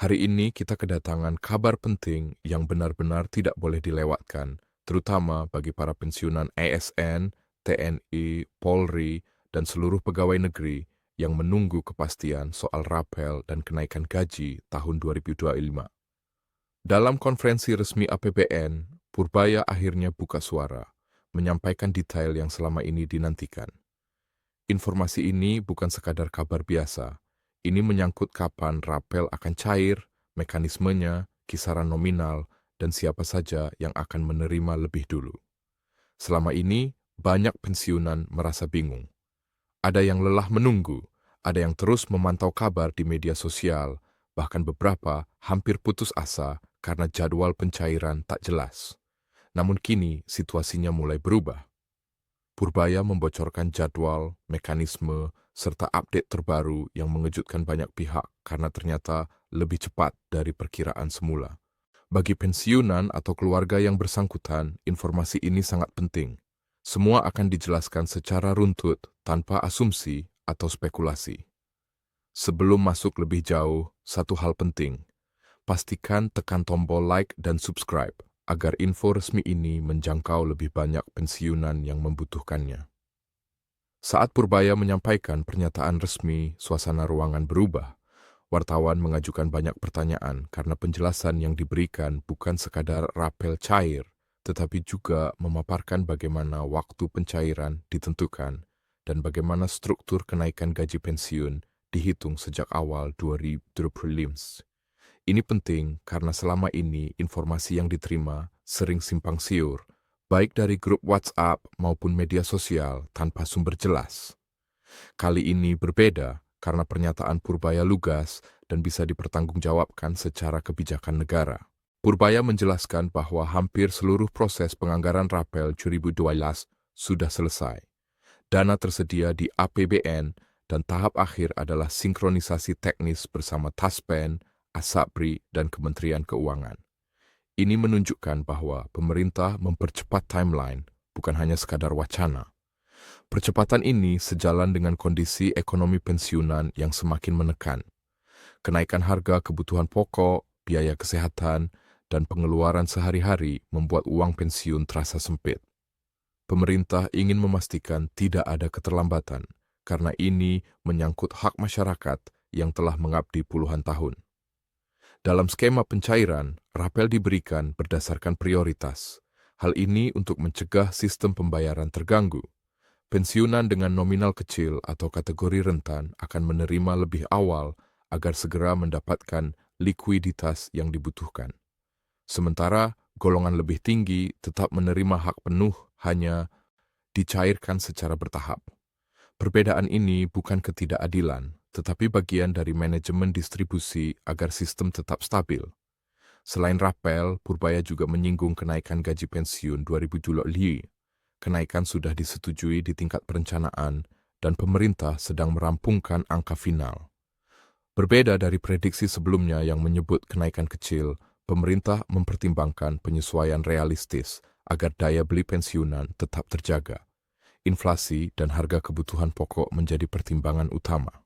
Hari ini kita kedatangan kabar penting yang benar-benar tidak boleh dilewatkan, terutama bagi para pensiunan ASN, TNI, Polri, dan seluruh pegawai negeri yang menunggu kepastian soal rapel dan kenaikan gaji tahun 2025. Dalam konferensi resmi APBN, Purbaya akhirnya buka suara, menyampaikan detail yang selama ini dinantikan. Informasi ini bukan sekadar kabar biasa. Ini menyangkut kapan rapel akan cair, mekanismenya, kisaran nominal, dan siapa saja yang akan menerima lebih dulu. Selama ini, banyak pensiunan merasa bingung. Ada yang lelah menunggu, ada yang terus memantau kabar di media sosial, bahkan beberapa hampir putus asa karena jadwal pencairan tak jelas. Namun kini situasinya mulai berubah. Purbaya membocorkan jadwal, mekanisme, serta update terbaru yang mengejutkan banyak pihak karena ternyata lebih cepat dari perkiraan semula. Bagi pensiunan atau keluarga yang bersangkutan, informasi ini sangat penting. Semua akan dijelaskan secara runtut tanpa asumsi atau spekulasi. Sebelum masuk lebih jauh, satu hal penting. Pastikan tekan tombol like dan subscribe agar info resmi ini menjangkau lebih banyak pensiunan yang membutuhkannya. Saat Purbaya menyampaikan pernyataan resmi, suasana ruangan berubah. Wartawan mengajukan banyak pertanyaan karena penjelasan yang diberikan bukan sekadar rapel cair, tetapi juga memaparkan bagaimana waktu pencairan ditentukan dan bagaimana struktur kenaikan gaji pensiun dihitung sejak awal 2025. Ini penting karena selama ini informasi yang diterima sering simpang siur, baik dari grup WhatsApp maupun media sosial tanpa sumber jelas. Kali ini berbeda karena pernyataan Purbaya lugas dan bisa dipertanggungjawabkan secara kebijakan negara. Purbaya menjelaskan bahwa hampir seluruh proses penganggaran rapel 2012 sudah selesai. Dana tersedia di APBN dan tahap akhir adalah sinkronisasi teknis bersama Taspen, Asabri, dan Kementerian Keuangan. Ini menunjukkan bahwa pemerintah mempercepat timeline, bukan hanya sekadar wacana. Percepatan ini sejalan dengan kondisi ekonomi pensiunan yang semakin menekan. Kenaikan harga kebutuhan pokok, biaya kesehatan, dan pengeluaran sehari-hari membuat uang pensiun terasa sempit. Pemerintah ingin memastikan tidak ada keterlambatan, karena ini menyangkut hak masyarakat yang telah mengabdi puluhan tahun. Dalam skema pencairan, rapel diberikan berdasarkan prioritas. Hal ini untuk mencegah sistem pembayaran terganggu. Pensiunan dengan nominal kecil atau kategori rentan akan menerima lebih awal agar segera mendapatkan likuiditas yang dibutuhkan. Sementara golongan lebih tinggi tetap menerima hak penuh hanya dicairkan secara bertahap. Perbedaan ini bukan ketidakadilan, tetapi bagian dari manajemen distribusi agar sistem tetap stabil. Selain rapel, Purbaya juga menyinggung kenaikan gaji pensiun 2025. Kenaikan sudah disetujui di tingkat perencanaan dan pemerintah sedang merampungkan angka final. Berbeda dari prediksi sebelumnya yang menyebut kenaikan kecil, pemerintah mempertimbangkan penyesuaian realistis agar daya beli pensiunan tetap terjaga. Inflasi dan harga kebutuhan pokok menjadi pertimbangan utama.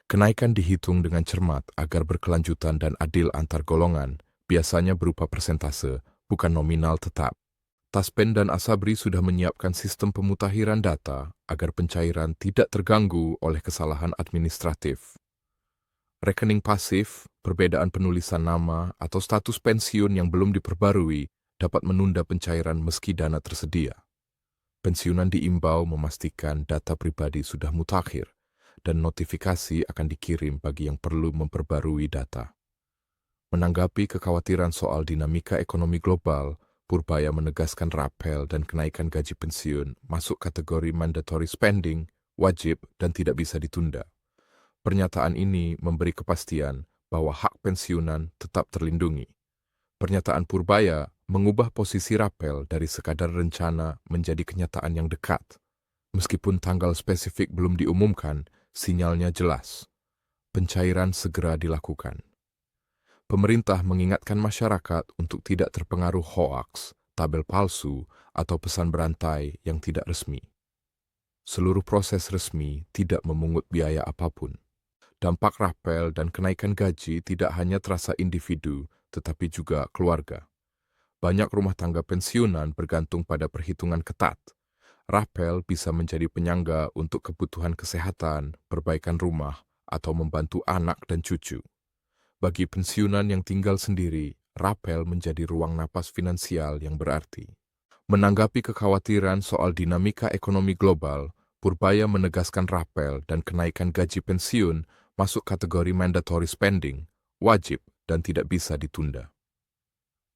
Kenaikan dihitung dengan cermat agar berkelanjutan dan adil antar golongan, biasanya berupa persentase, bukan nominal tetap. Taspen dan Asabri sudah menyiapkan sistem pemutakhiran data agar pencairan tidak terganggu oleh kesalahan administratif. Rekening pasif, perbedaan penulisan nama, atau status pensiun yang belum diperbarui dapat menunda pencairan meski dana tersedia. Pensiunan diimbau memastikan data pribadi sudah mutakhir dan notifikasi akan dikirim bagi yang perlu memperbarui data. Menanggapi kekhawatiran soal dinamika ekonomi global, Purbaya menegaskan rapel dan kenaikan gaji pensiun masuk kategori mandatory spending, wajib dan tidak bisa ditunda. Pernyataan ini memberi kepastian bahwa hak pensiunan tetap terlindungi. Pernyataan Purbaya mengubah posisi rapel dari sekadar rencana menjadi kenyataan yang dekat. Meskipun tanggal spesifik belum diumumkan, sinyalnya jelas. Pencairan segera dilakukan. Pemerintah mengingatkan masyarakat untuk tidak terpengaruh hoaks, tabel palsu, atau pesan berantai yang tidak resmi. Seluruh proses resmi tidak memungut biaya apapun. Dampak rapel dan kenaikan gaji tidak hanya terasa individu, tetapi juga keluarga. Banyak rumah tangga pensiunan bergantung pada perhitungan ketat. Rapel bisa menjadi penyangga untuk kebutuhan kesehatan, perbaikan rumah, atau membantu anak dan cucu. Bagi pensiunan yang tinggal sendiri, rapel menjadi ruang napas finansial yang berarti. Menanggapi kekhawatiran soal dinamika ekonomi global, Purbaya menegaskan rapel dan kenaikan gaji pensiun masuk kategori mandatory spending, wajib dan tidak bisa ditunda.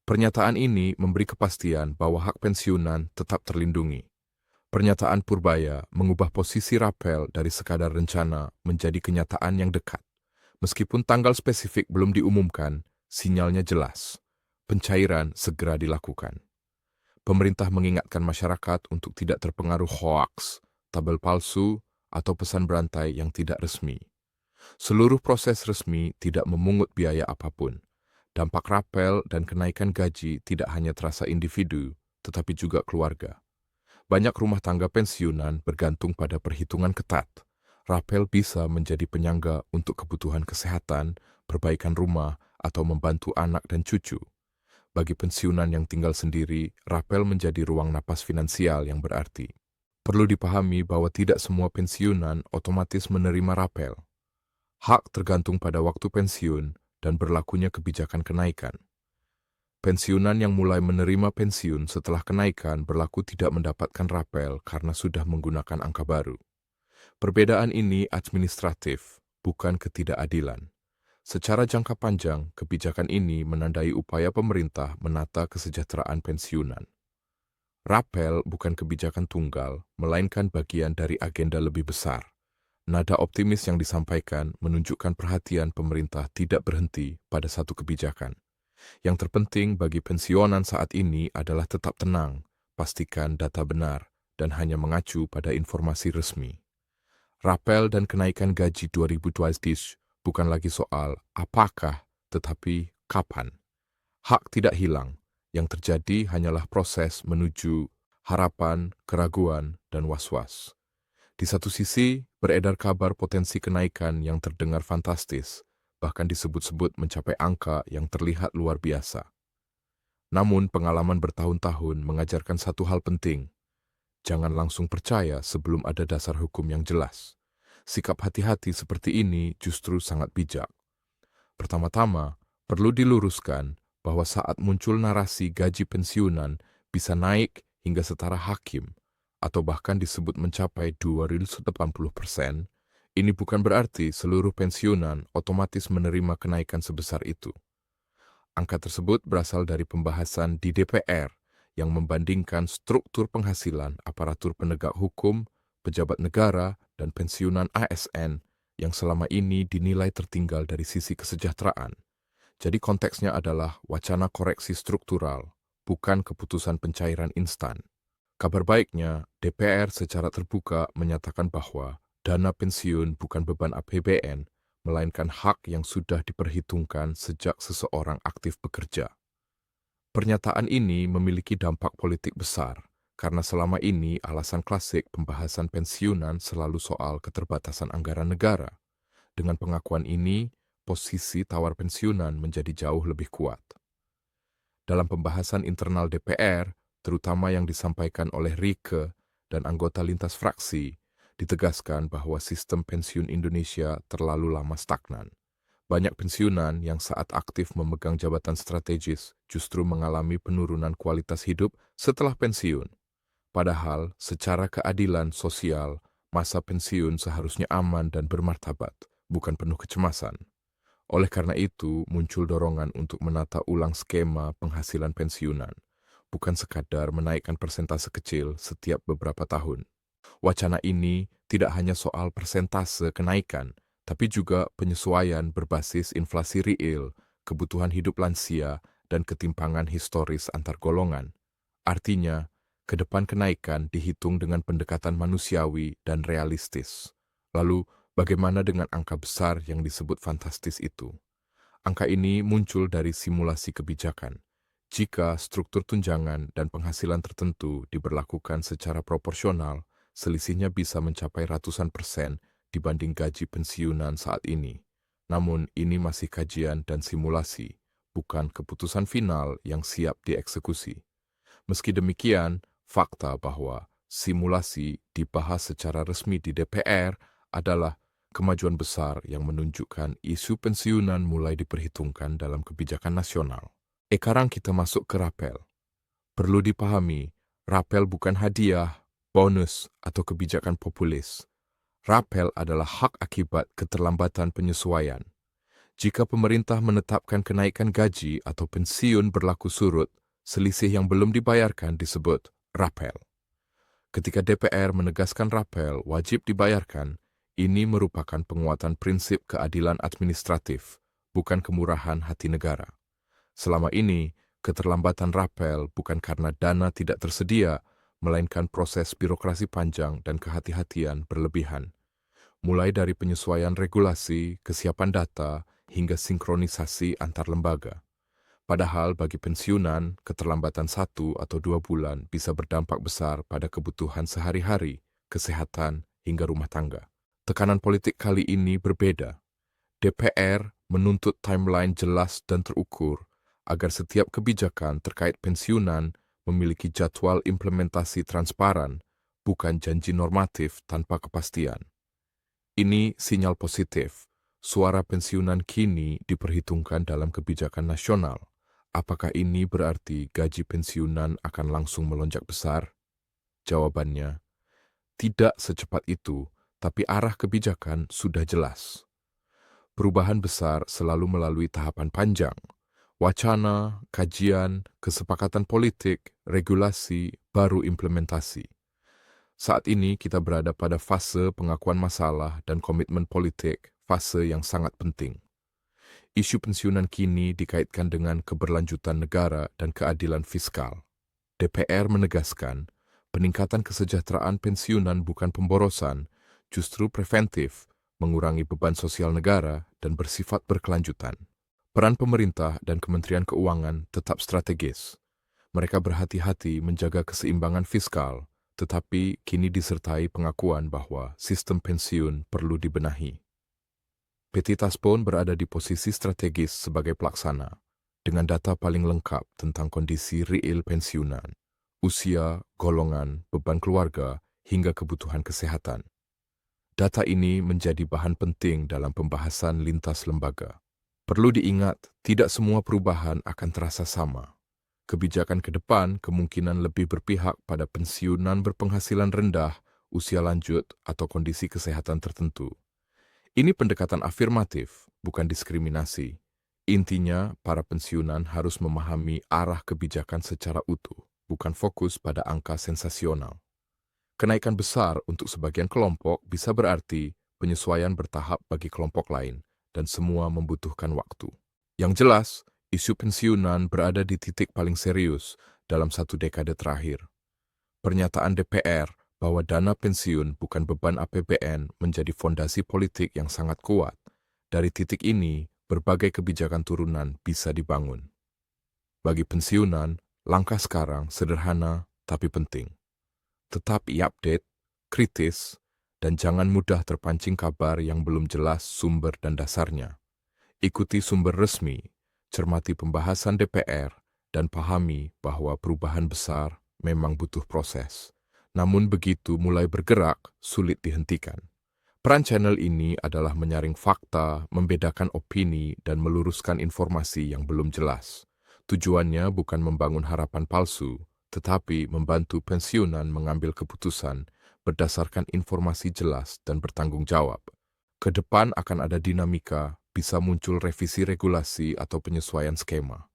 Pernyataan ini memberi kepastian bahwa hak pensiunan tetap terlindungi. Pernyataan Purbaya mengubah posisi rapel dari sekadar rencana menjadi kenyataan yang dekat. Meskipun tanggal spesifik belum diumumkan, sinyalnya jelas. Pencairan segera dilakukan. Pemerintah mengingatkan masyarakat untuk tidak terpengaruh hoaks, tabel palsu, atau pesan berantai yang tidak resmi. Seluruh proses resmi tidak memungut biaya apapun. Dampak rapel dan kenaikan gaji tidak hanya terasa individu, tetapi juga keluarga. Banyak rumah tangga pensiunan bergantung pada perhitungan ketat. Rapel bisa menjadi penyangga untuk kebutuhan kesehatan, perbaikan rumah, atau membantu anak dan cucu. Bagi pensiunan yang tinggal sendiri, rapel menjadi ruang napas finansial yang berarti. Perlu dipahami bahwa tidak semua pensiunan otomatis menerima rapel. Hak tergantung pada waktu pensiun dan berlakunya kebijakan kenaikan. Pensiunan yang mulai menerima pensiun setelah kenaikan berlaku tidak mendapatkan rapel karena sudah menggunakan angka baru. Perbedaan ini administratif, bukan ketidakadilan. Secara jangka panjang, kebijakan ini menandai upaya pemerintah menata kesejahteraan pensiunan. Rapel bukan kebijakan tunggal, melainkan bagian dari agenda lebih besar. Nada optimis yang disampaikan menunjukkan perhatian pemerintah tidak berhenti pada satu kebijakan. Yang terpenting bagi pensiunan saat ini adalah tetap tenang, pastikan data benar, dan hanya mengacu pada informasi resmi. Rapel dan kenaikan gaji 2020 bukan lagi soal apakah, tetapi kapan. Hak tidak hilang, yang terjadi hanyalah proses menuju harapan, keraguan, dan was-was. Di satu sisi, beredar kabar potensi kenaikan yang terdengar fantastis, bahkan disebut-sebut mencapai angka yang terlihat luar biasa. Namun, pengalaman bertahun-tahun mengajarkan satu hal penting. Jangan langsung percaya sebelum ada dasar hukum yang jelas. Sikap hati-hati seperti ini justru sangat bijak. Pertama-tama, perlu diluruskan bahwa saat muncul narasi gaji pensiunan bisa naik hingga setara hakim, atau bahkan disebut mencapai 280%, ini bukan berarti seluruh pensiunan otomatis menerima kenaikan sebesar itu. Angka tersebut berasal dari pembahasan di DPR yang membandingkan struktur penghasilan aparatur penegak hukum, pejabat negara, dan pensiunan ASN yang selama ini dinilai tertinggal dari sisi kesejahteraan. Jadi konteksnya adalah wacana koreksi struktural, bukan keputusan pencairan instan. Kabar baiknya, DPR secara terbuka menyatakan bahwa dana pensiun bukan beban APBN, melainkan hak yang sudah diperhitungkan sejak seseorang aktif bekerja. Pernyataan ini memiliki dampak politik besar, karena selama ini alasan klasik pembahasan pensiunan selalu soal keterbatasan anggaran negara. Dengan pengakuan ini, posisi tawar pensiunan menjadi jauh lebih kuat. Dalam pembahasan internal DPR, terutama yang disampaikan oleh Rieke dan anggota lintas fraksi, ditegaskan bahwa sistem pensiun Indonesia terlalu lama stagnan. Banyak pensiunan yang saat aktif memegang jabatan strategis justru mengalami penurunan kualitas hidup setelah pensiun. Padahal, secara keadilan sosial, masa pensiun seharusnya aman dan bermartabat, bukan penuh kecemasan. Oleh karena itu, muncul dorongan untuk menata ulang skema penghasilan pensiunan, bukan sekadar menaikkan persentase kecil setiap beberapa tahun. Wacana ini tidak hanya soal persentase kenaikan, tapi juga penyesuaian berbasis inflasi real, kebutuhan hidup lansia, dan ketimpangan historis antar golongan. Artinya, ke depan kenaikan dihitung dengan pendekatan manusiawi dan realistis. Lalu, bagaimana dengan angka besar yang disebut fantastis itu? Angka ini muncul dari simulasi kebijakan. Jika struktur tunjangan dan penghasilan tertentu diberlakukan secara proporsional, selisihnya bisa mencapai ratusan persen dibanding gaji pensiunan saat ini. Namun ini masih kajian dan simulasi, bukan keputusan final yang siap dieksekusi. Meski demikian, fakta bahwa simulasi dibahas secara resmi di DPR adalah kemajuan besar yang menunjukkan isu pensiunan mulai diperhitungkan dalam kebijakan nasional. Sekarang kita masuk ke rapel. Perlu dipahami, rapel bukan hadiah, bonus, atau kebijakan populis. Rapel adalah hak akibat keterlambatan penyesuaian. Jika pemerintah menetapkan kenaikan gaji atau pensiun berlaku surut, selisih yang belum dibayarkan disebut rapel. Ketika DPR menegaskan rapel wajib dibayarkan, ini merupakan penguatan prinsip keadilan administratif, bukan kemurahan hati negara. Selama ini, keterlambatan rapel bukan karena dana tidak tersedia, melainkan proses birokrasi panjang dan kehati-hatian berlebihan. Mulai dari penyesuaian regulasi, kesiapan data, hingga sinkronisasi antar lembaga. Padahal bagi pensiunan, keterlambatan 1 atau 2 bulan bisa berdampak besar pada kebutuhan sehari-hari, kesehatan, hingga rumah tangga. Tekanan politik kali ini berbeda. DPR menuntut timeline jelas dan terukur agar setiap kebijakan terkait pensiunan memiliki jadwal implementasi transparan, bukan janji normatif tanpa kepastian. Ini sinyal positif. Suara pensiunan kini diperhitungkan dalam kebijakan nasional. Apakah ini berarti gaji pensiunan akan langsung melonjak besar? Jawabannya, tidak secepat itu, tapi arah kebijakan sudah jelas. Perubahan besar selalu melalui tahapan panjang. Wacana, kajian, kesepakatan politik, regulasi, baru implementasi. Saat ini kita berada pada fase pengakuan masalah dan komitmen politik, fase yang sangat penting. Isu pensiunan kini dikaitkan dengan keberlanjutan negara dan keadilan fiskal. DPR menegaskan, peningkatan kesejahteraan pensiunan bukan pemborosan, justru preventif, mengurangi beban sosial negara dan bersifat berkelanjutan. Peran pemerintah dan Kementerian Keuangan tetap strategis. Mereka berhati-hati menjaga keseimbangan fiskal, tetapi kini disertai pengakuan bahwa sistem pensiun perlu dibenahi. PT Taspon berada di posisi strategis sebagai pelaksana, dengan data paling lengkap tentang kondisi real pensiunan, usia, golongan, beban keluarga, hingga kebutuhan kesehatan. Data ini menjadi bahan penting dalam pembahasan lintas lembaga. Perlu diingat, tidak semua perubahan akan terasa sama. Kebijakan ke depan kemungkinan lebih berpihak pada pensiunan berpenghasilan rendah, usia lanjut, atau kondisi kesehatan tertentu. Ini pendekatan afirmatif, bukan diskriminasi. Intinya, para pensiunan harus memahami arah kebijakan secara utuh, bukan fokus pada angka sensasional. Kenaikan besar untuk sebagian kelompok bisa berarti penyesuaian bertahap bagi kelompok lain, dan semua membutuhkan waktu. Yang jelas, isu pensiunan berada di titik paling serius dalam 1 dekade terakhir. Pernyataan DPR bahwa dana pensiun bukan beban APBN menjadi fondasi politik yang sangat kuat. Dari titik ini, berbagai kebijakan turunan bisa dibangun. Bagi pensiunan, langkah sekarang sederhana tapi penting. Tetap update, kritis, dan jangan mudah terpancing kabar yang belum jelas sumber dan dasarnya. Ikuti sumber resmi, cermati pembahasan DPR, dan pahami bahwa perubahan besar memang butuh proses. Namun begitu mulai bergerak, sulit dihentikan. Peran channel ini adalah menyaring fakta, membedakan opini, dan meluruskan informasi yang belum jelas. Tujuannya bukan membangun harapan palsu, tetapi membantu pensiunan mengambil keputusan berdasarkan informasi jelas dan bertanggung jawab. Ke depan akan ada dinamika, bisa muncul revisi regulasi atau penyesuaian skema.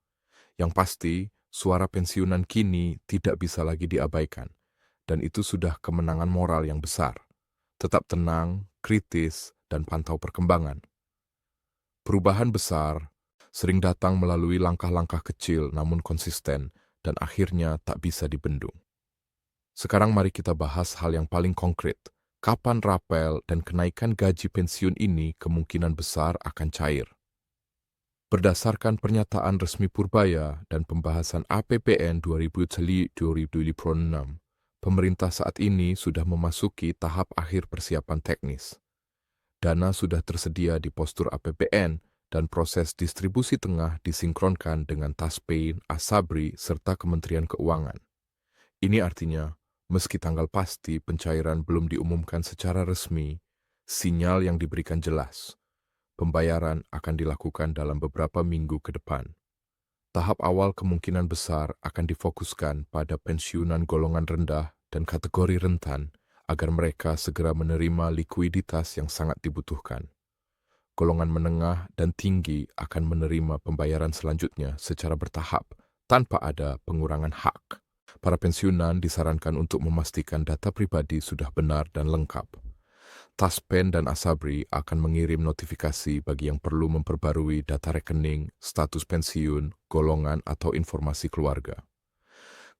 Yang pasti, suara pensiunan kini tidak bisa lagi diabaikan. Dan itu sudah kemenangan moral yang besar. Tetap tenang, kritis, dan pantau perkembangan. Perubahan besar sering datang melalui langkah-langkah kecil namun konsisten dan akhirnya tak bisa dibendung. Sekarang mari kita bahas hal yang paling konkret. Kapan rapel dan kenaikan gaji pensiun ini kemungkinan besar akan cair? Berdasarkan pernyataan resmi Purbaya dan pembahasan APBN 2026, pemerintah saat ini sudah memasuki tahap akhir persiapan teknis. Dana sudah tersedia di postur APBN dan proses distribusi tengah disinkronkan dengan Taspen, Asabri, serta Kementerian Keuangan. Ini artinya, meski tanggal pasti pencairan belum diumumkan secara resmi, sinyal yang diberikan jelas. Pembayaran akan dilakukan dalam beberapa minggu ke depan. Tahap awal kemungkinan besar akan difokuskan pada pensiunan golongan rendah dan kategori rentan agar mereka segera menerima likuiditas yang sangat dibutuhkan. Golongan menengah dan tinggi akan menerima pembayaran selanjutnya secara bertahap tanpa ada pengurangan hak. Para pensiunan disarankan untuk memastikan data pribadi sudah benar dan lengkap. Taspen dan Asabri akan mengirim notifikasi bagi yang perlu memperbarui data rekening, status pensiun, golongan, atau informasi keluarga.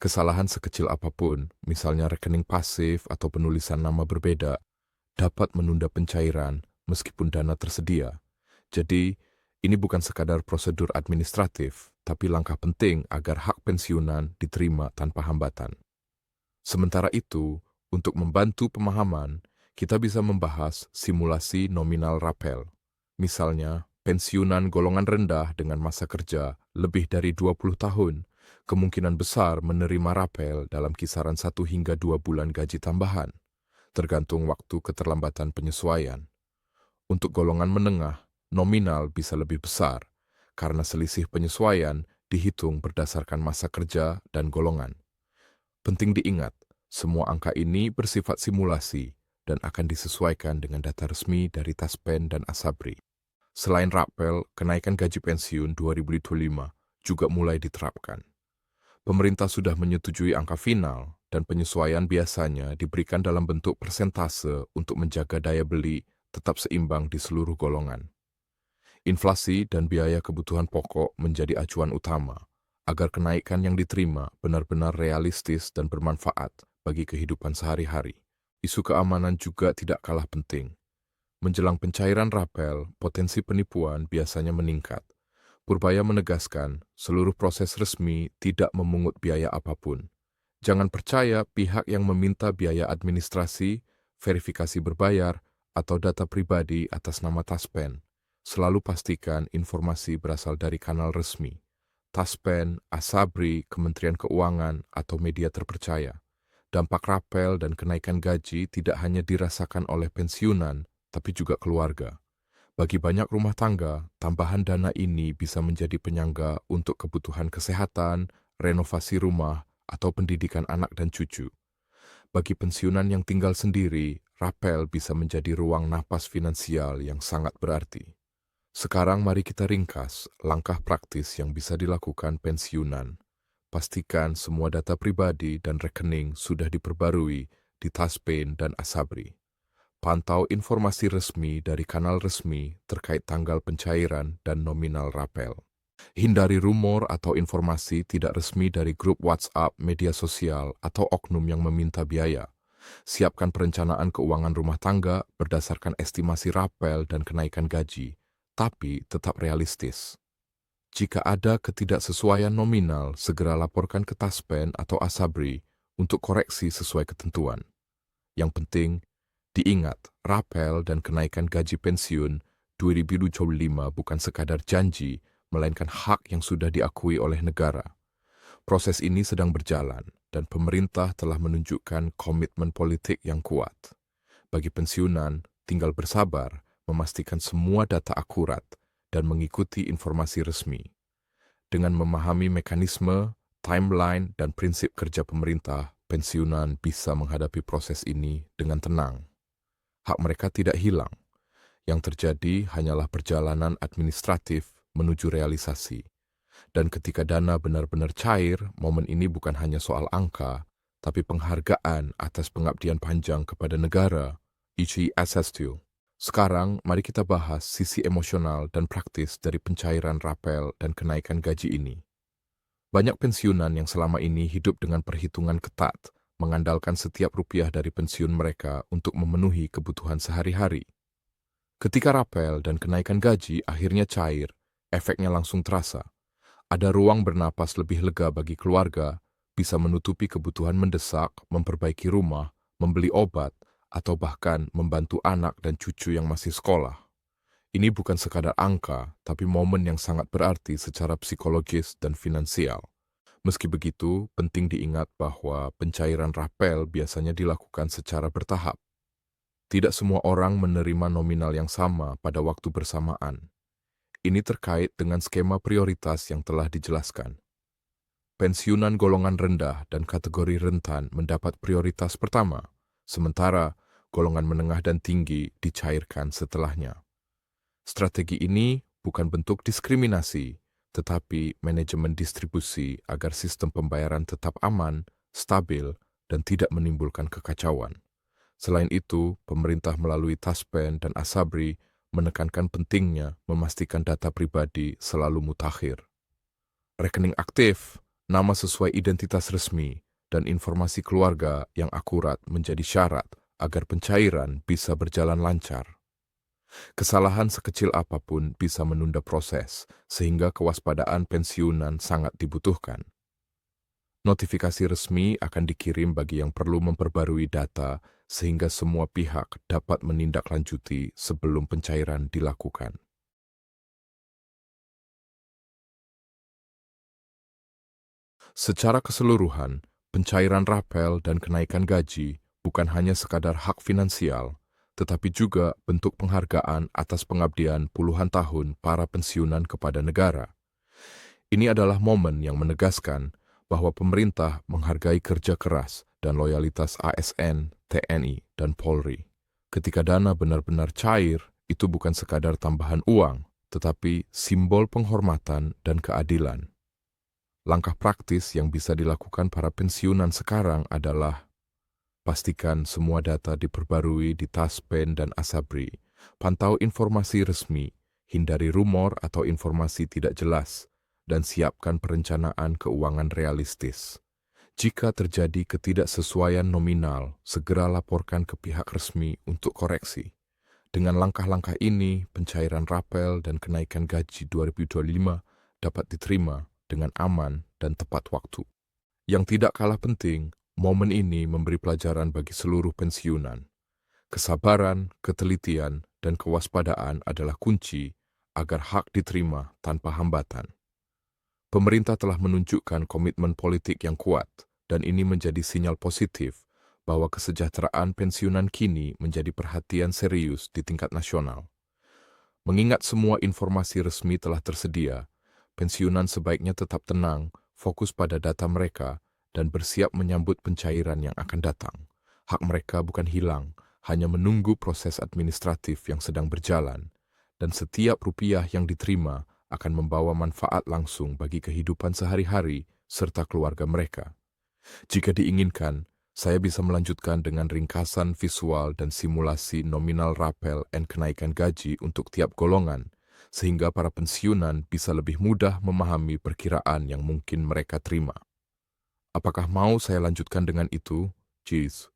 Kesalahan sekecil apapun, misalnya rekening pasif atau penulisan nama berbeda, dapat menunda pencairan meskipun dana tersedia. Jadi, ini bukan sekadar prosedur administratif, tapi langkah penting agar hak pensiunan diterima tanpa hambatan. Sementara itu, untuk membantu pemahaman, kita bisa membahas simulasi nominal rapel. Misalnya, pensiunan golongan rendah dengan masa kerja lebih dari 20 tahun, kemungkinan besar menerima rapel dalam kisaran 1 hingga 2 bulan gaji tambahan, tergantung waktu keterlambatan penyesuaian. Untuk golongan menengah, nominal bisa lebih besar, karena selisih penyesuaian dihitung berdasarkan masa kerja dan golongan. Penting diingat, semua angka ini bersifat simulasi dan akan disesuaikan dengan data resmi dari Taspen dan Asabri. Selain rapel, kenaikan gaji pensiun 2025 juga mulai diterapkan. Pemerintah sudah menyetujui angka final dan penyesuaian biasanya diberikan dalam bentuk persentase untuk menjaga daya beli tetap seimbang di seluruh golongan. Inflasi dan biaya kebutuhan pokok menjadi acuan utama agar kenaikan yang diterima benar-benar realistis dan bermanfaat bagi kehidupan sehari-hari. Isu keamanan juga tidak kalah penting. Menjelang pencairan rapel, potensi penipuan biasanya meningkat. Purbaya menegaskan, seluruh proses resmi tidak memungut biaya apapun. Jangan percaya pihak yang meminta biaya administrasi, verifikasi berbayar, atau data pribadi atas nama Taspen. Selalu pastikan informasi berasal dari kanal resmi. Taspen, Asabri, Kementerian Keuangan, atau media terpercaya. Dampak rapel dan kenaikan gaji tidak hanya dirasakan oleh pensiunan, tapi juga keluarga. Bagi banyak rumah tangga, tambahan dana ini bisa menjadi penyangga untuk kebutuhan kesehatan, renovasi rumah, atau pendidikan anak dan cucu. Bagi pensiunan yang tinggal sendiri, rapel bisa menjadi ruang napas finansial yang sangat berarti. Sekarang mari kita ringkas langkah praktis yang bisa dilakukan pensiunan. Pastikan semua data pribadi dan rekening sudah diperbarui di Taspen dan Asabri. Pantau informasi resmi dari kanal resmi terkait tanggal pencairan dan nominal rapel. Hindari rumor atau informasi tidak resmi dari grup WhatsApp, media sosial, atau oknum yang meminta biaya. Siapkan perencanaan keuangan rumah tangga berdasarkan estimasi rapel dan kenaikan gaji, tapi tetap realistis. Jika ada ketidaksesuaian nominal, segera laporkan ke Taspen atau Asabri untuk koreksi sesuai ketentuan. Yang penting, diingat, rapel dan kenaikan gaji pensiun 2025 bukan sekadar janji, melainkan hak yang sudah diakui oleh negara. Proses ini sedang berjalan, dan pemerintah telah menunjukkan komitmen politik yang kuat. Bagi pensiunan, tinggal bersabar, memastikan semua data akurat, dan mengikuti informasi resmi. Dengan memahami mekanisme, timeline, dan prinsip kerja pemerintah, pensiunan bisa menghadapi proses ini dengan tenang. Hak mereka tidak hilang. Yang terjadi hanyalah perjalanan administratif menuju realisasi. Dan ketika dana benar-benar cair, momen ini bukan hanya soal angka, tapi penghargaan atas pengabdian panjang kepada negara, e.g. SS2. Sekarang, mari kita bahas sisi emosional dan praktis dari pencairan rapel dan kenaikan gaji ini. Banyak pensiunan yang selama ini hidup dengan perhitungan ketat, mengandalkan setiap rupiah dari pensiun mereka untuk memenuhi kebutuhan sehari-hari. Ketika rapel dan kenaikan gaji akhirnya cair, efeknya langsung terasa. Ada ruang bernapas lebih lega bagi keluarga, bisa menutupi kebutuhan mendesak, memperbaiki rumah, membeli obat, atau bahkan membantu anak dan cucu yang masih sekolah. Ini bukan sekadar angka, tapi momen yang sangat berarti secara psikologis dan finansial. Meski begitu, penting diingat bahwa pencairan rapel biasanya dilakukan secara bertahap. Tidak semua orang menerima nominal yang sama pada waktu bersamaan. Ini terkait dengan skema prioritas yang telah dijelaskan. Pensiunan golongan rendah dan kategori rentan mendapat prioritas pertama, sementara golongan menengah dan tinggi dicairkan setelahnya. Strategi ini bukan bentuk diskriminasi, tetapi manajemen distribusi agar sistem pembayaran tetap aman, stabil, dan tidak menimbulkan kekacauan. Selain itu, pemerintah melalui Taspen dan Asabri menekankan pentingnya memastikan data pribadi selalu mutakhir. Rekening aktif, nama sesuai identitas resmi, dan informasi keluarga yang akurat menjadi syarat agar pencairan bisa berjalan lancar. Kesalahan sekecil apapun bisa menunda proses, sehingga kewaspadaan pensiunan sangat dibutuhkan. Notifikasi resmi akan dikirim bagi yang perlu memperbarui data, sehingga semua pihak dapat menindaklanjuti sebelum pencairan dilakukan. Secara keseluruhan, pencairan rapel dan kenaikan gaji bukan hanya sekadar hak finansial, tetapi juga bentuk penghargaan atas pengabdian puluhan tahun para pensiunan kepada negara. Ini adalah momen yang menegaskan bahwa pemerintah menghargai kerja keras dan loyalitas ASN, TNI, dan Polri. Ketika dana benar-benar cair, itu bukan sekadar tambahan uang, tetapi simbol penghormatan dan keadilan. Langkah praktis yang bisa dilakukan para pensiunan sekarang adalah pastikan semua data diperbarui di Taspen dan Asabri, pantau informasi resmi, hindari rumor atau informasi tidak jelas, dan siapkan perencanaan keuangan realistis. Jika terjadi ketidaksesuaian nominal, segera laporkan ke pihak resmi untuk koreksi. Dengan langkah-langkah ini, pencairan rapel dan kenaikan gaji 2025 dapat diterima dengan aman dan tepat waktu. Yang tidak kalah penting, momen ini memberi pelajaran bagi seluruh pensiunan. Kesabaran, ketelitian, dan kewaspadaan adalah kunci agar hak diterima tanpa hambatan. Pemerintah telah menunjukkan komitmen politik yang kuat, dan ini menjadi sinyal positif bahwa kesejahteraan pensiunan kini menjadi perhatian serius di tingkat nasional. Mengingat semua informasi resmi telah tersedia, pensiunan sebaiknya tetap tenang, fokus pada data mereka, dan bersiap menyambut pencairan yang akan datang. Hak mereka bukan hilang, hanya menunggu proses administratif yang sedang berjalan, dan setiap rupiah yang diterima akan membawa manfaat langsung bagi kehidupan sehari-hari serta keluarga mereka. Jika diinginkan, saya bisa melanjutkan dengan ringkasan visual dan simulasi nominal rapel dan kenaikan gaji untuk tiap golongan, sehingga para pensiunan bisa lebih mudah memahami perkiraan yang mungkin mereka terima. Apakah mau saya lanjutkan dengan itu? Cheese.